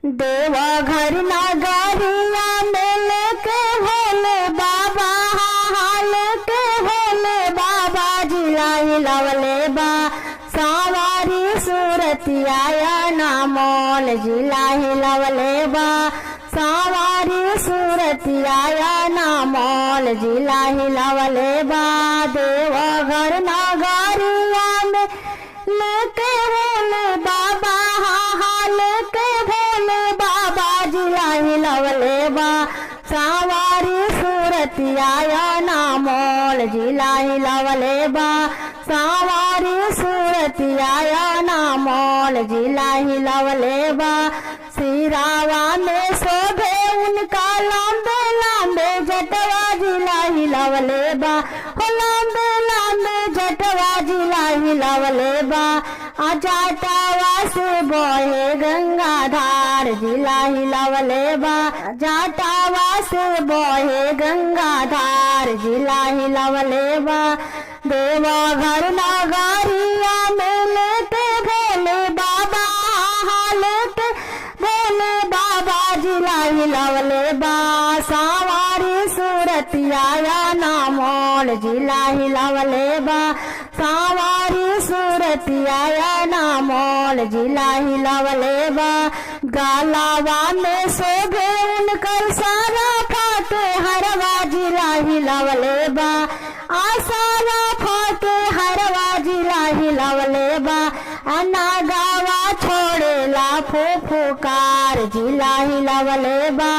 देवघर नगरिया में लेके भोले बाबा, हाल के भोले बाबा जिला हिलवले बा। सवारी सूरतिया नामोल जिला हिलवले बा। सवारी सूरतिया नामोल जिला हिलवले बा। देवघर नगरिया में लेके भोले बाबा, हाल के भोले बाबा जिला हिलवले बा। सवारी सूरतिया नामोल जिला हिलवले बा। सवारी सूरतिया नामोल जिला हिलवले बा। सिरावा में शोभे उनका लंबे लंबे जटवा जिला हिलवले बा। हो लंबे लंबे जटवा जिला हिलवले बा। जाटावा से बहे गंगाधार जिला हिलवले बा। जाटावा से बहे गंगाधार जिला हिलवले बा। देवघर नगरिया में लेके भोले बाबा, लेके भोले बाबा जिला हिलवले बा। सवारी सूरतिया नामोल जिला हिलवले बा। सवारी सूरतिया नामोल जिला हिलवले बा। गालावा में शोभे उनकर सारा फाटे हरवा जिला हिलवले बा। आसारा फाटे हरवा जिला हिलवले बा। नागावा छोड़ेला फुफुकार जिला हिलवले बा।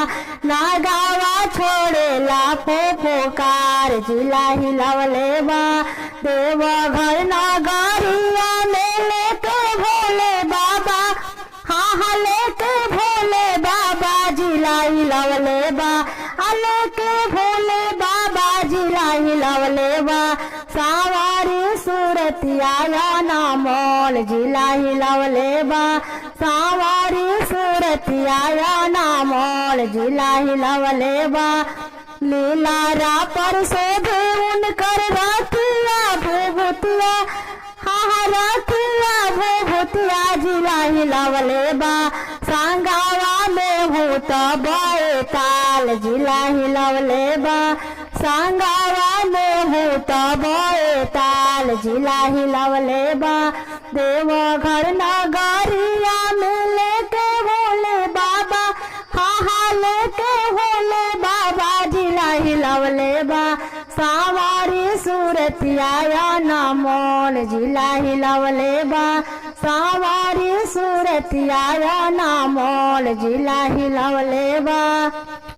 नागावा छोड़ेला फुफुकार जिला हिलवले बा। देवघर नगरिया में लेके भोले बाबा, हाँ लेके भोले बाबा जिला हिलवले बा। लेके भोले बाबा जिला हिलवले बा। सवारी सूरतिया नामोल जिला हिलवले बा। सवारी सूरतिया नामोल जिला हिलवले बा। लीलारा पर शोभे उनकर रतिया भूभुतिया, हाँ रतिया भूभुतिया जिला हिलवले बा। सांगावा में भूत बए ताल जिला हिलवले बा। सांगावा में भूत बए ताल जिला हिलवले बा। देवघर नगरिया में लेके भोले बाबा, हाँ लेके भोले बाबा जिला हिलवले बा। सवारी सूरतिया नामोल जिला हिलवले बा। सवारी सूरतिया नामोल जिला हिलवले बा।